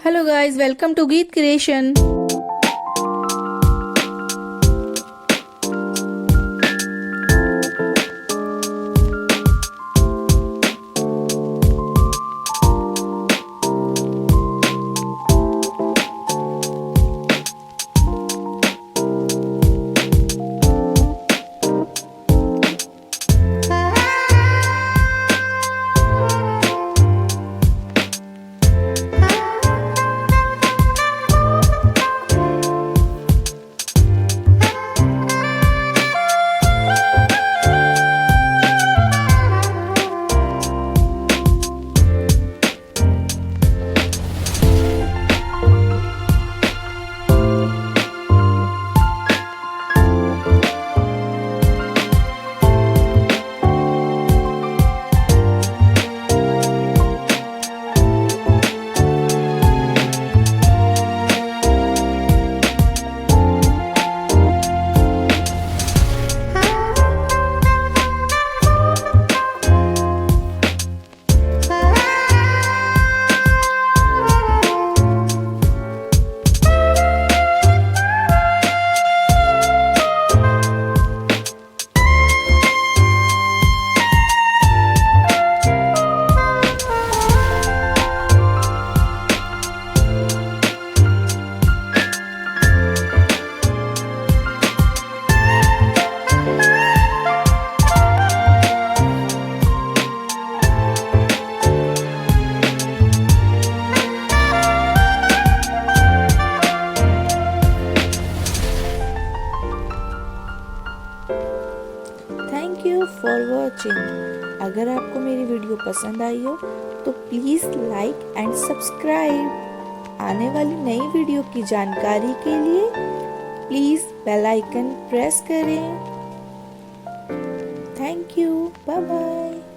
Hello guys, welcome to Geet Creation. Thank you for watching. अगर आपको मेरी video पसंद आई हो तो प्लीज़ लाइक एंड सब्सक्राइब। आने वाली नई वीडियो की जानकारी के लिए प्लीज़ बेल आइकन प्रेस करें। Thank you, bye bye.